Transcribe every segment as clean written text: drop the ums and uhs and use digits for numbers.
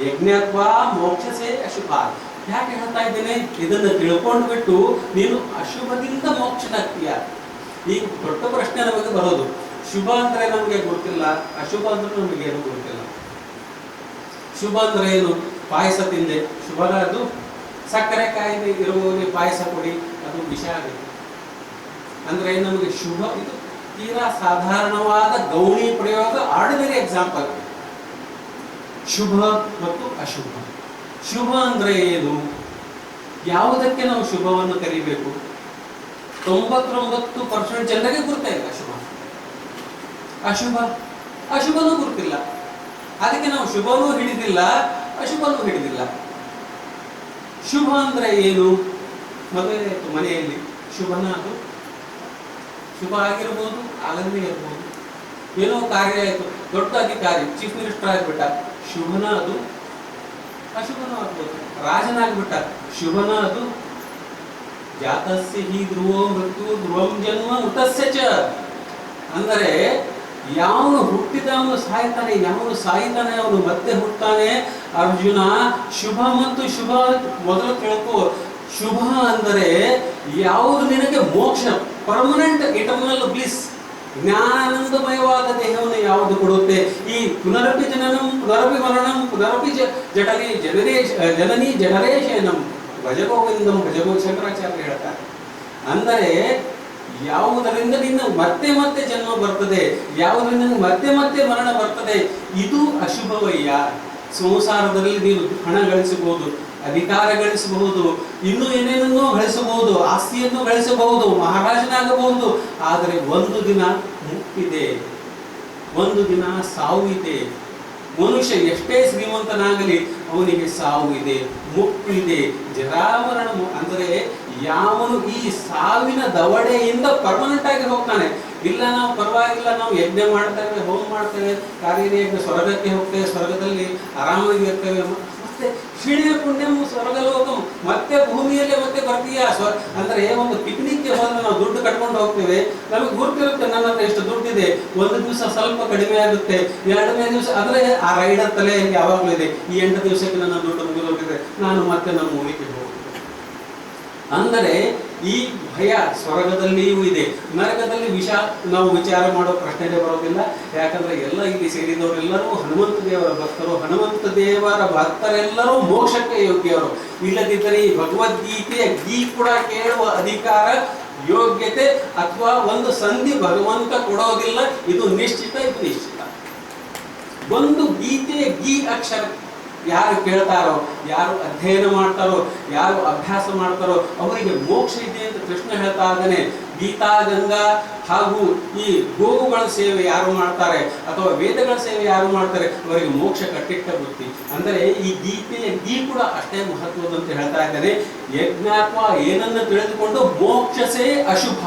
ಯಜ್ಞತ್ವಾ ಮೋಕ್ಷಸೇ ಅಶುಭ. ಯಾಕೆ ಹೇಳ್ತಾ ಇದ್ದೇನೆ? ಇದನ್ನು ತಿಳ್ಕೊಂಡು ಬಿಟ್ಟು ನೀನು ಅಶುಭದಿಂದ ಮೋಕ್ಷನಾಗ್ತೀಯ. ಈಗ ದೊಡ್ಡ ಪ್ರಶ್ನೆ ನಮಗೆ ಬರೋದು, ಶುಭ ಅಂದ್ರೆ ನಮಗೆ ಗೊತ್ತಿಲ್ಲ, ಅಶುಭ ಅಂದ್ರೆ ನಮಗೆ ಏನು ಗೊತ್ತಿಲ್ಲ. ಶುಭ ಅಂದ್ರೆ ಏನು? ಪಾಯಸ ತಿಂದೆ ಶುಭನ? ಅದು ಸಕ್ಕರೆ ಕಾಯಿಲೆ ಇರುವವರಿಗೆ ಪಾಯಸ ಕೊಡಿ, ಅದು ವಿಷ ಆಗುತ್ತೆ. ಅಂದ್ರೆ ನಮಗೆ ಶುಭ, ಇದು ತೀರಾ ಸಾಧಾರಣವಾದ ಗೌಣಿ ಪ್ರಯೋಗ, ಆರ್ಡಿನರಿ ಎಕ್ಸಾಂಪಲ್. ಶುಭ ಮತ್ತು ಅಶುಭ. ಶುಭ ಅಂದ್ರೆ ಏನು? ಯಾವುದಕ್ಕೆ ನಾವು ಶುಭವನ್ನು ಕರಿಬೇಕು? 99% ಜನರಿಗೆ ಗುರುತಿಲ್ಲ ಶುಭ. ಅಶುಭ, ಅಶುಭನೂ ಗುರುತಿಲ್ಲ. ಅದಕ್ಕೆ ನಾವು ಶುಭನೂ ಹಿಡಿದಿಲ್ಲ, ಅಶುಭನೂ ಹಿಡಿದಿಲ್ಲ. ಶುಭ ಅಂದ್ರೆ ಏನು? ಮದುವೆ ಆಯಿತು ಮನೆಯಲ್ಲಿ, ಶುಭನ ಅದು? ಶುಭ ಆಗಿರ್ಬೋದು, ಆಗದೇ ಇರ್ಬೋದು. ಏನೋ ಕಾರ್ಯ ಆಯಿತು, ದೊಡ್ಡ ಅಧಿಕಾರಿ ಚೀಫ್ ಮಿನಿಸ್ಟರ್ ಆಗಿಬಿಟ್ಟ, ಶುಭನ ಅದು? ಅಶುಭನೂ ಆಗ್ಬೋದು. ರಾಜನಾಗ್ಬಿಟ್ಟ, ಶುಭನ ಅದು? ಜಾತಸ್ಯ ಹಿ ಧ್ರುವೋ ಮೃತ್ಯು ಧ್ರುವಂ ಜನ್ಮ ಮೃತಸ್ಯ ಚ. ಅಂದರೆ ಯಾವನು ಹುಟ್ಟಿದ ಅವನು ಸಾಯ್ತಾನೆ, ಯಾವನು ಸಾಯ್ತಾನೆ ಅವನು ಮತ್ತೆ ಹುಟ್ಟಾನೆ. ಅರ್ಜುನ, ಶುಭ ಮತ್ತು ಶುಭ ಮೊದಲು ತಿಳ್ಕೋ. ಶುಭ ಅಂದರೆ ಯಾವುದು ನಿನಗೆ ಮೋಕ್ಷ, ಪರ್ಮನೆಂಟ್ ಇಟರ್ನಲ್ ಬ್ಲಿಸ್, ಜ್ಞಾನಾನಂದಮಯವಾದ ದೇಹವನ್ನು ಯಾವುದು ಕೊಡುತ್ತೆ. ಈ ಪುನರಪಿ ಜನನಂ ಪುನರಪಿ ಮರಣಂ ಪುನರಪಿ ಜಠರಿ ಜನನಿ ಜಠರೇಶನಂ ಭಜಗೋವಿಂದಂ ಭಜಗೋ, ಶಂಕರಾಚಾರ್ಯ ಹೇಳ್ತಾರೆ. ಅಂದರೆ ಯಾವುದರಿಂದ ನಿನ್ನ ಮತ್ತೆ ಮತ್ತೆ ಜನ್ಮ ಬರ್ತದೆ, ಯಾವುದರಿಂದ ಮತ್ತೆ ಮತ್ತೆ ಮರಣ ಬರ್ತದೆ, ಇದು ಅಶುಭವಯ್ಯ. ಸಂಸಾರದಲ್ಲಿ ನೀನು ಹಣ ಗಳಿಸಬಹುದು, ಅಧಿಕಾರ ಗಳಿಸಬಹುದು, ಇನ್ನೂ ಏನೇನನ್ನೋ ಗಳಿಸಬಹುದು, ಆಸ್ತಿಯನ್ನು ಗಳಿಸಬಹುದು, ಮಹಾರಾಜನಾಗಬಹುದು. ಆದರೆ ಒಂದು ದಿನ ಮುಕ್ತಿದೆ, ಒಂದು ದಿನ ಸಾವು ಇದೆ. ಮನುಷ್ಯ ಎಷ್ಟೇ ಶ್ರೀಮಂತನಾಗಲಿ ಅವನಿಗೆ ಸಾವು ಇದೆ, ಮುಕ್ತಿದೆ, ಜರಾಮರಣ. ಅಂದರೆ ಯಾವನು ಈ ಸಾವಿನ ದವಡೆಯಿಂದ ಪರ್ಮನೆಂಟ್ ಆಗಿ ಹೋಗ್ತಾನೆ. ಇಲ್ಲ ನಾವು ಪರವಾಗಿಲ್ಲ, ನಾವು ಯಜ್ಞ ಮಾಡ್ತೇವೆ, ಹೋಮ ಮಾಡ್ತೇವೆ, ಕಾರ್ಯಯಜ್ಞ, ಸ್ವರ್ಗಕ್ಕೆ ಹೋಗ್ತೇವೆ, ಸ್ವರ್ಗದಲ್ಲಿ ಆರಾಮಾಗಿ ಇರ್ತೇವೆ, ಮತ್ತೆ ಕ್ಷೀಣ ಪುಣ್ಯಂ ಸ್ವರ್ಗಲೋಕಂ, ಮತ್ತೆ ಭೂಮಿಯಲ್ಲೇ ಮತ್ತೆ ಬರ್ತೀಯ. ಅಂದ್ರೆ ಒಂದು ಪಿಕ್ನಿಕ್ಗೆ ಹೋದ್ರೆ ನಾವು ದುಡ್ಡು ಕಟ್ಕೊಂಡು ಹೋಗ್ತೇವೆ, ನಮಗೆ ಗುರ್ತಿರುತ್ತೆ ನನ್ನ ಹತ್ರ ಎಷ್ಟು ದುಡ್ಡಿದೆ. ಒಂದು ದಿವಸ ಸ್ವಲ್ಪ ಕಡಿಮೆ ಆಗುತ್ತೆ, 2ನೇ ದಿವಸ ಅಂದ್ರೆ ಆ ರೈಡರ್ ತಲೆಯಲ್ಲಿ ಯಾವಾಗಲೂ ಇದೆ, ಈ 8 ದಿವಸಕ್ಕೆ ನನ್ನ ದುಡ್ಡು ಮುಗಿದೋಗಿದೆ, ನಾನು ಮತ್ತೆ ನಮ್ಮ ಊರಿಗೆ ಹೋಗ್ತೇನೆ. ಅಂದರೆ ಈ ಭಯ ಸ್ವರ್ಗದಲ್ಲಿಯೂ ಇದೆ. ನರಕದಲ್ಲಿ ನಾವು ವಿಚಾರ ಮಾಡೋ ಪ್ರಶ್ನೆಗೆ ಬರೋದಿಲ್ಲ. ಯಾಕಂದ್ರೆ ಎಲ್ಲ ಇಲ್ಲಿ ಸೇರಿದವರೆಲ್ಲರೂ ಹನುಮಂತ ದೇವರ ಭಕ್ತರು, ಹನುಮಂತ ದೇವರ ಭಕ್ತರೆಲ್ಲರೂ ಮೋಕ್ಷಕ್ಕೆ ಯೋಗ್ಯರು. ಇಲ್ಲದಿದ್ದರೆ ಈ ಭಗವದ್ಗೀತೆಯ ಗೀ ಕೂಡ ಕೇಳುವ ಅಧಿಕಾರ, ಯೋಗ್ಯತೆ ಅಥವಾ ಒಂದು ಸಂಧಿ ಭಗವಂತ ಕೊಡೋದಿಲ್ಲ. ಇದು ನಿಶ್ಚಿತ, ಇದು ನಿಶ್ಚಿತ. ಒಂದು ಗೀತೆಯ ಗೀ ಅಕ್ಷರ ಯಾರು ಕೇಳ್ತಾರೋ, ಯಾರು ಅಧ್ಯಯನ ಮಾಡ್ತಾರೋ, ಯಾರು ಅಭ್ಯಾಸ ಮಾಡ್ತಾರೋ ಅವರಿಗೆ ಮೋಕ್ಷ ಇದೆ ಅಂತ ಕೃಷ್ಣ ಹೇಳ್ತಾ ಇದ್ದಾನೆ. ಗೀತಾ ಗಂಗಾ ಹಾಗೂ ಈ ಗೋವುಗಳ ಸೇವೆ ಯಾರು ಮಾಡ್ತಾರೆ ಅಥವಾ ವೇದಗಳ ಸೇವೆ ಯಾರು ಮಾಡ್ತಾರೆ ಅವರಿಗೆ ಮೋಕ್ಷ ಕಟ್ಟಿಟ್ಟ ಬುದ್ಧಿ. ಅಂದರೆ ಈ ಗೀತೆಯ ಗೀ ಕೂಡ ಅಷ್ಟೇ ಮಹತ್ವದಂತ ಹೇಳ್ತಾ ಇದ್ದಾನೆ. ಯಜ್ಞಾತ್ಮ ಏನನ್ನು ತಿಳಿದುಕೊಂಡು ಮೋಕ್ಷಸೇ ಅಶುಭ.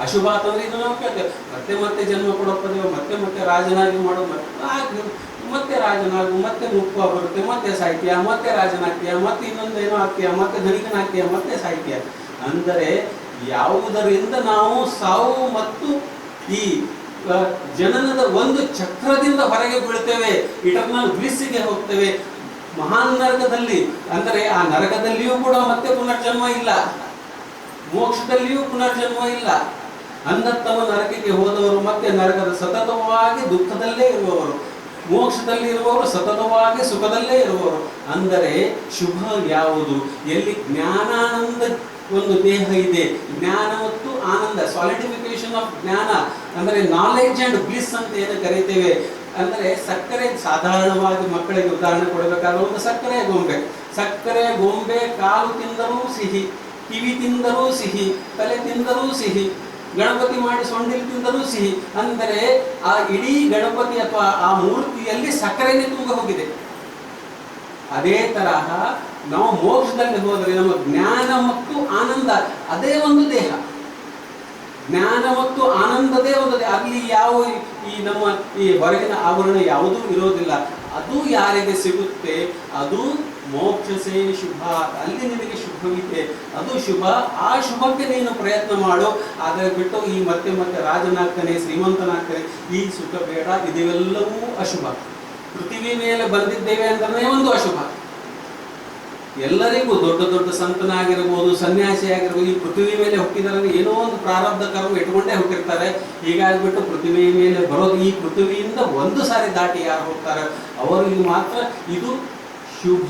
ಅಶುಭ ಅಂತಂದ್ರೆ ಇದು ನಾವು ಕೇಳ್ತೇವೆ, ಮತ್ತೆ ಮತ್ತೆ ಜನ್ಮ ಕೊಡೋ ಪದವಿ, ಮತ್ತೆ ಮತ್ತೆ ರಾಜನಾಗಿ ಮಾಡೋ, ಮತ್ತೆ ರಾಜನಾಗು, ಮತ್ತೆ ಮುಪ್ಪ ಬರುತ್ತೆ, ಮತ್ತೆ ಸಾಹಿತ್ಯ, ಮತ್ತೆ ರಾಜನಾಗ್ತೀಯ, ಮತ್ತೆ ಇನ್ನೊಂದೇನೋ ಆಗ್ತೀಯ, ಮತ್ತೆ ಧನಿಕನಾಗ್ತೀಯ, ಮತ್ತೆ ಸಾಹಿತ್ಯ. ಅಂದರೆ ಯಾವುದರಿಂದ ನಾವು ಸಾವು ಮತ್ತು ಈ ಜನನದ ಒಂದು ಚಕ್ರದಿಂದ ಹೊರಗೆ ಬೀಳ್ತೇವೆ, ಇಟರ್ನಲ್ ಬ್ಲಿಸ್ಸಿಗೆ ಹೋಗ್ತೇವೆ. ಮಹಾನ್ ನರಕದಲ್ಲಿ, ಅಂದರೆ ಆ ನರಕದಲ್ಲಿಯೂ ಕೂಡ ಮತ್ತೆ ಪುನರ್ಜನ್ಮ ಇಲ್ಲ, ಮೋಕ್ಷದಲ್ಲಿಯೂ ಪುನರ್ಜನ್ಮ ಇಲ್ಲ. ಅಂಧತ್ತಮ ನರಕಕ್ಕೆ ಹೋದವರು ಮತ್ತೆ ನರಕದ ಸತತವಾಗಿ ದುಃಖದಲ್ಲೇ ಇರುವವರು, ಮೋಕ್ಷದಲ್ಲಿ ಇರುವವರು ಸತತವಾಗಿ ಸುಖದಲ್ಲೇ ಇರುವವರು. ಅಂದರೆ ಶುಭ ಯಾವುದು? ಎಲ್ಲಿ ಜ್ಞಾನಾನಂದ ಒಂದು ದೇಹ ಇದೆ, ಜ್ಞಾನ ಮತ್ತು ಆನಂದ, ಸಾಲಿಡಿಫಿಕೇಶನ್ ಆಫ್ ಜ್ಞಾನ, ಅಂದರೆ ನಾಲೆಡ್ಜ್ ಅಂಡ್ ಬ್ಲಿಸ್ ಅಂತ ಏನು ಕರೀತೇವೆ. ಅಂದರೆ ಸಕ್ಕರೆ, ಸಾಧಾರಣವಾಗಿ ಮಕ್ಕಳಿಗೆ ಉದಾಹರಣೆ ಕೊಡಬೇಕಾದ್ರೆ ಒಂದು ಸಕ್ಕರೆ ಗೊಂಬೆ ಕಾಲು ತಿಂದರೂ ಸಿಹಿ, ಕಿವಿ ತಿಂದರೂ ಸಿಹಿ, ತಲೆ ತಿಂದರೂ ಸಿಹಿ, ಗಣಪತಿ ಮಾಡಿ ಸೊಂಡಿಲು ತಿಂದರೂ ಸಿಹಿ. ಅಂದರೆ ಆ ಇಡೀ ಗಣಪತಿ ಅಥವಾ ಆ ಮೂರ್ತಿಯಲ್ಲಿ ಸಕ್ಕರೆನೇ ತುಂಬ ಹೋಗಿದೆ. ಅದೇ ತರಹ ನಾವು ಮೋಕ್ಷದಲ್ಲಿ ಹೋದರೆ ನಮ್ಮ ಜ್ಞಾನ ಮತ್ತು ಆನಂದ ಅದೇ ಒಂದು ದೇಹ, ಜ್ಞಾನ ಮತ್ತು ಆನಂದದೇ ಒಂದು ದೇಹ. ಅಲ್ಲಿ ಯಾವ ಈ ನಮ್ಮ ಈ ಹೊರಗಿನ ಆವರಣ ಯಾವುದೂ ಇರೋದಿಲ್ಲ. ಅದು ಯಾರಿಗೆ ಸಿಗುತ್ತೆ ಅದು ಮೋಕ್ಷಸೇ ಶುಭ. ಅಲ್ಲಿ ನಿನಗೆ ಶುಭವಿದೆ, ಅದು ಶುಭ. ಆ ಶುಭಕ್ಕೆ ನೀನು ಪ್ರಯತ್ನ ಮಾಡು. ಆದರೆ ಬಿಟ್ಟು ಈ ಮತ್ತೆ ಮತ್ತೆ ರಾಜನಾಗ್ತಾನೆ, ಶ್ರೀಮಂತನಾಗ್ತಾನೆ, ಈ ಸುಖ ಬೇಡ, ಇದೆಲ್ಲವೂ ಅಶುಭ. ಪೃಥ್ವಿ ಮೇಲೆ ಬಂದಿದ್ದೇವೆ ಅಂದ್ರೆ ಒಂದು ಅಶುಭ. ಎಲ್ಲರಿಗೂ ದೊಡ್ಡ ದೊಡ್ಡ ಸಂತನಾಗಿರ್ಬೋದು, ಸನ್ಯಾಸಿ ಆಗಿರ್ಬೋದು, ಈ ಪೃಥ್ವಿ ಮೇಲೆ ಹುಟ್ಟಿದರೆ ಏನೋ ಒಂದು ಪ್ರಾರಬ್ಧ ಕರ್ಮ ಇಟ್ಕೊಂಡೇ ಹುಟ್ಟಿರ್ತಾರೆ. ಹೀಗಾಗ್ಬಿಟ್ಟು ಪೃಥ್ವಿ ಮೇಲೆ ಬರೋದು, ಈ ಪೃಥ್ವಿಯಿಂದ ಒಂದು ಸಾರಿ ದಾಟಿ ಯಾರು ಹೋಗ್ತಾರೆ ಅವರಿಗೆ ಮಾತ್ರ ಇದು ಶುಭ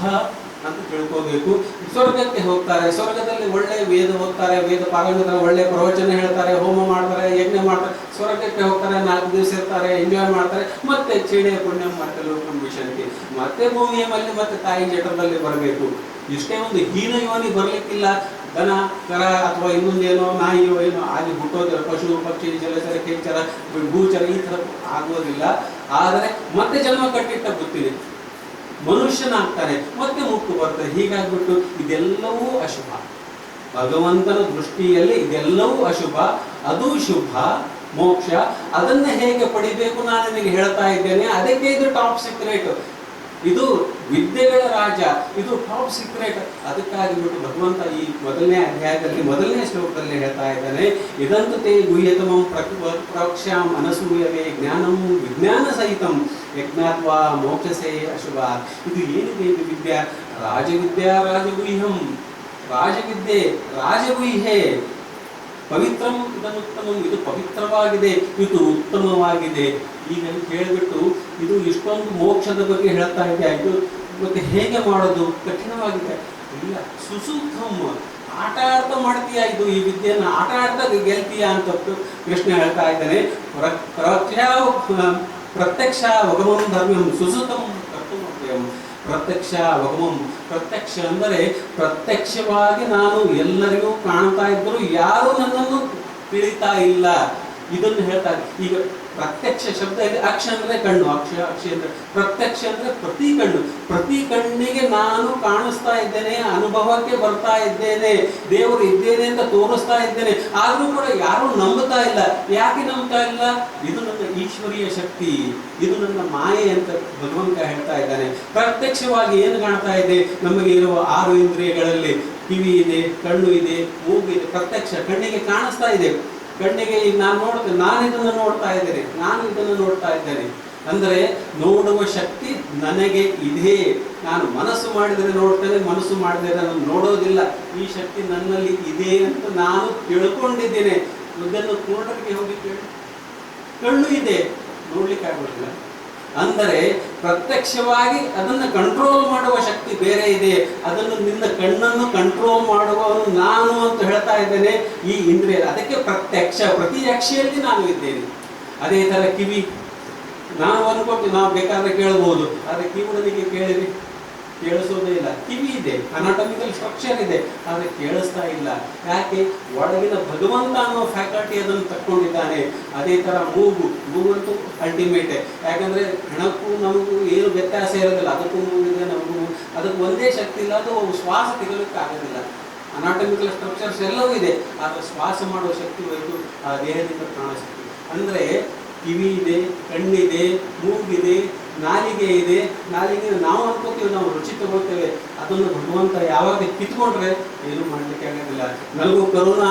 ಅಂತ ತಿಳ್ಕೋಬೇಕು. ಸ್ವರ್ಗಕ್ಕೆ ಹೋಗ್ತಾರೆ, ಸ್ವರ್ಗದಲ್ಲಿ ಒಳ್ಳೆ ವೇದ ಓದ್ತಾರೆ, ವೇದ ಪಾರಂಗತರ ಒಳ್ಳೆ ಪ್ರವಚನ ಹೇಳ್ತಾರೆ, ಹೋಮ ಮಾಡ್ತಾರೆ, ಯಜ್ಞ ಮಾಡ್ತಾರೆ, ಸ್ವರ್ಗಕ್ಕೆ ಹೋಗ್ತಾರೆ, 4 ದಿವಸ ಇರ್ತಾರೆ, ಎಂಜಾಯ್ ಮಾಡ್ತಾರೆ, ಮತ್ತೆ ಚೀಡೆ ಪುಣ್ಯ ಮತ್ತೆ ಲೋಕಂ ವಿಷಯಕ್ಕೆ ಮತ್ತೆ ಭೂಮಿಯ ಮೇಲೆ ಮತ್ತೆ ತಾಯಿ ಜಠರದಲ್ಲಿ ಬರಬೇಕು. ಇಷ್ಟೇ ಒಂದು ಹೀನ ಯೋನಿ ಬರ್ಲಿಕ್ಕಿಲ್ಲ. ದನ ಕರ ಅಥವಾ ಇನ್ನೊಂದೇನೋ ನಾಯಿಯೋ ಏನೋ ಆಗಿ ಹುಟ್ಟೋದಿಲ್ಲ. ಪಶು ಪಕ್ಷಿ ಜಲಚರ ಕೆಚ್ಚರ ಭೂಚರ ಈ ಥರ ಆಗೋದಿಲ್ಲ. ಆದರೆ ಮತ್ತೆ ಜನ್ಮ ಕಟ್ಟಿಟ್ಟ ಗೊತ್ತಿದೆ, ಮನುಷ್ಯನಾಗ್ತಾನೆ, ಮತ್ತೆ ಮುಕ್ಕು ಬರ್ತದೆ. ಹೀಗಾಗ್ಬಿಟ್ಟು ಇದೆಲ್ಲವೂ ಅಶುಭ. ಭಗವಂತನ ದೃಷ್ಟಿಯಲ್ಲಿ ಇದೆಲ್ಲವೂ ಅಶುಭ. ಅದು ಶುಭ ಮೋಕ್ಷ. ಅದನ್ನ ಹೇಗೆ ಪಡಿಬೇಕು ನಾನು ನಿನಗೆ ಹೇಳ್ತಾ ಇದ್ದೇನೆ. ಅದಕ್ಕೆ ಇದು ಟಾಪ್ ಸೀಕ್ರೆಟ್. ಇದು ವಿದ್ಯೆಗಳ ರಾಜ, ಇದು ಟಾಪ್ ಸೀಕ್ರೆಟ್. ಅದಕ್ಕಾಗಿ ಬಿಟ್ಟು ಭಗವಂತ ಈ ಮೊದಲನೇ ಅಧ್ಯಾಯದಲ್ಲಿ ಮೊದಲನೇ ಶ್ಲೋಕದಲ್ಲಿ ಹೇಳ್ತಾ ಇದ್ದಾನೆ, ಇದಂತು ತೇ ಗುಹ್ಯತಮಂ ಪ್ರವಕ್ಷ್ಯಾಂ ಅನಸೂಯವೇ ಜ್ಞಾನಂ ವಿಜ್ಞಾನ ಸಹಿತಂ ಯಜ್ಞಾತ್ವಾ ಮೋಕ್ಷಸೇ ಅಶುಭ. ಇದು ಏನಿದೆ ಇದು ವಿದ್ಯಾ? ರಾಜವಿದ್ಯಾ ರಾಜಗುಹ್ಯಂ. ರಾಜವಿದ್ಯೆ ರಾಜಗುಹ್ಯೆ. ಪವಿತ್ರಂ ಇದನ್ನುತ್ತಮಂ. ಇದು ಪವಿತ್ರವಾಗಿದೆ, ಇದು ಉತ್ತಮವಾಗಿದೆ. ಈಗ ಹೇಳಿಬಿಟ್ಟು ಇದು ಇಷ್ಟೊಂದು ಮೋಕ್ಷದ ಬಗ್ಗೆ ಹೇಳ್ತಾ ಇದೆ. ಇದು ಮತ್ತೆ ಹೇಗೆ ಮಾಡೋದು ಕಠಿಣವಾಗಿದೆ. ಇಲ್ಲ, ಸುಸೂಕ್ತಂ. ಆಟ ಆಡ್ತಾ ಮಾಡ್ತೀಯಾ ಇದು ಈ ವಿದ್ಯೆಯನ್ನು ಆಟ ಆಡ್ತಾ ಗೆಲ್ತೀಯಾ ಅಂತ ಕೃಷ್ಣ ಹೇಳ್ತಾ ಇದ್ದಾನೆ. ಪ್ರತ್ಯಕ್ಷ ವಗಮಂ ಧರ್ಮ್ಯಂ ಸುಸೂತಂ ಕರ್ತವ್ಯಂ. ಪ್ರತ್ಯಕ್ಷ ವಗಮಂ. ಪ್ರತ್ಯಕ್ಷ ಅಂದರೆ ಪ್ರತ್ಯಕ್ಷವಾಗಿ ನಾನು ಎಲ್ಲರಿಗೂ ಕಾಣ್ತಾ ಇದ್ದರೂ ಯಾರೂ ನನ್ನನ್ನು ತಿಳಿತಾ ಇಲ್ಲ. ಇದನ್ನು ಹೇಳ್ತಾರೆ. ಈಗ ಪ್ರತ್ಯಕ್ಷ ಶಬ್ದ ಇದೆ. ಅಕ್ಷ ಅಂದ್ರೆ ಕಣ್ಣು, ಅಕ್ಷ ಅಂದ್ರೆ ಪ್ರತ್ಯಕ್ಷ ಅಂದ್ರೆ ಪ್ರತಿ ಕಣ್ಣು. ಪ್ರತಿ ಕಣ್ಣಿಗೆ ನಾನು ಕಾಣಿಸ್ತಾ ಇದ್ದೇನೆ, ಅನುಭವಕ್ಕೆ ಬರ್ತಾ ಇದ್ದೇನೆ, ದೇವರು ಇದ್ದೇನೆ ಅಂತ ತೋರಿಸ್ತಾ ಇದ್ದೇನೆ. ಆದ್ರೂ ಕೂಡ ಯಾರು ನಂಬುತ್ತಾ ಇಲ್ಲ. ಯಾಕೆ ನಂಬ್ತಾ ಇಲ್ಲ? ಇದು ನನ್ನ ಈಶ್ವರೀಯ ಶಕ್ತಿ, ಇದು ನನ್ನ ಮಾಯೆ ಅಂತ ಭಗವಂತ ಹೇಳ್ತಾ ಇದ್ದಾನೆ. ಪ್ರತ್ಯಕ್ಷವಾಗಿ ಏನು ಕಾಣ್ತಾ ಇದೆ? ನಮಗೆ ಇರುವ 6 ಇಂದ್ರಿಯಗಳಲ್ಲಿ ಕಿವಿ ಇದೆ, ಕಣ್ಣು ಇದೆ, ಮೂಗು ಇದೆ. ಪ್ರತ್ಯಕ್ಷ ಕಣ್ಣಿಗೆ ಕಾಣಿಸ್ತಾ ಇದೆ. ಕಣ್ಣಿಗೆ ಈಗ ನಾನು ನೋಡ್ತೇನೆ, ನಾನು ಇದನ್ನು ನೋಡ್ತಾ ಇದ್ದೇನೆ ಅಂದರೆ ನೋಡುವ ಶಕ್ತಿ ನನಗೆ ಇದೆ. ನಾನು ಮನಸ್ಸು ಮಾಡಿದರೆ ನೋಡ್ತೇನೆ, ಮನಸ್ಸು ಮಾಡಿದರೆ ನಾನು ನೋಡೋದಿಲ್ಲ. ಈ ಶಕ್ತಿ ನನ್ನಲ್ಲಿ ಇದೆ ಅಂತ ನಾನು ತಿಳ್ಕೊಂಡಿದ್ದೇನೆ. ಇದನ್ನು ನೋಡಲಿಕ್ಕೆ ಹೋಗಿ ಕೇಳಿ, ಕಣ್ಣು ಇದೆ, ನೋಡ್ಲಿಕ್ಕೆ ಆಗೋದಿಲ್ಲ. ಅಂದರೆ ಪ್ರತ್ಯಕ್ಷವಾಗಿ ಅದನ್ನು ಕಂಟ್ರೋಲ್ ಮಾಡುವ ಶಕ್ತಿ ಬೇರೆ ಇದೆ. ಅದನ್ನು ನಿನ್ನ ಕಣ್ಣನ್ನು ಕಂಟ್ರೋಲ್ ಮಾಡುವವನು ನಾನು ಅಂತ ಹೇಳ್ತಾ ಇದ್ದೇನೆ. ಈ ಇಂದ್ರಿಯ ಅದಕ್ಕೆ ಪ್ರತ್ಯಕ್ಷ. ಪ್ರತಿ ಅಕ್ಷೆಯಲ್ಲಿ ನಾನು ಇದ್ದೇನೆ. ಅದೇ ಥರ ಕಿವಿ, ನಾವು ಅನ್ಕೊಟ್ಟು ನಾವು ಬೇಕಾದ್ರೆ ಕೇಳ್ಬೋದು, ಆದರೆ ಕಿವುಡನಿಗೆ ಕೇಳಿರಿ ಕೇಳಿಸೋದೇ ಇಲ್ಲ. ಕಿವಿ ಇದೆ, ಅನಾಟಮಿಕಲ್ ಸ್ಟ್ರಕ್ಚರ್ ಇದೆ, ಆದರೆ ಕೇಳಿಸ್ತಾ ಇಲ್ಲ. ಯಾಕೆ? ಒಳಗಿನ ಭಗವಂತ ಅನ್ನೋ ಫ್ಯಾಕಲ್ಟಿ ಅದನ್ನು ತಕ್ಕೊಂಡಿದ್ದಾನೆ. ಅದೇ ಥರ ಮೂಗಂತೂ ಅಲ್ಟಿಮೇಟ್. ಯಾಕಂದ್ರೆ ಹೆಣಕ್ಕೂ ನಮಗೂ ಏನು ವ್ಯತ್ಯಾಸ ಇರೋದಿಲ್ಲ. ಅದಕ್ಕೂ ಮೂಗಿದೆ, ನಮಗೂ ಅದಕ್ಕೆ ಒಂದೇ ಶಕ್ತಿ ಇಲ್ಲ. ಅದು ಶ್ವಾಸ ತೆಗಲಿಕ್ಕೆ ಆಗೋದಿಲ್ಲ. ಅನಾಟಮಿಕಲ್ ಸ್ಟ್ರಕ್ಚರ್ಸ್ ಎಲ್ಲವೂ ಇದೆ, ಆದರೆ ಶ್ವಾಸ ಮಾಡುವ ಶಕ್ತಿ ಹೋಯಿತು ಆ ದೇಹದಿಂದ ಪ್ರಾಣಶಕ್ತಿ. ಅಂದರೆ ಕಿವಿ ಇದೆ, ಕಣ್ಣಿದೆ, ಮೂಗಿದೆ, ನಾಲಿಗೆ ಇದೆ. ನಾಲಿಗೆ ನಾವು ಅನ್ಕೋತೀವಿ, ನಾವು ರುಚಿ ತಗೊಳ್ತೇವೆ. ಅದನ್ನು ಭಗವಂತ ಯಾವಾಗ ಕಿತ್ಕೊಂಡ್ರೆ ಏನು ಮಾಡ್ಲಿಕ್ಕೆ ಆಗೋದಿಲ್ಲ. ನನಗೂ ಕರೋನಾ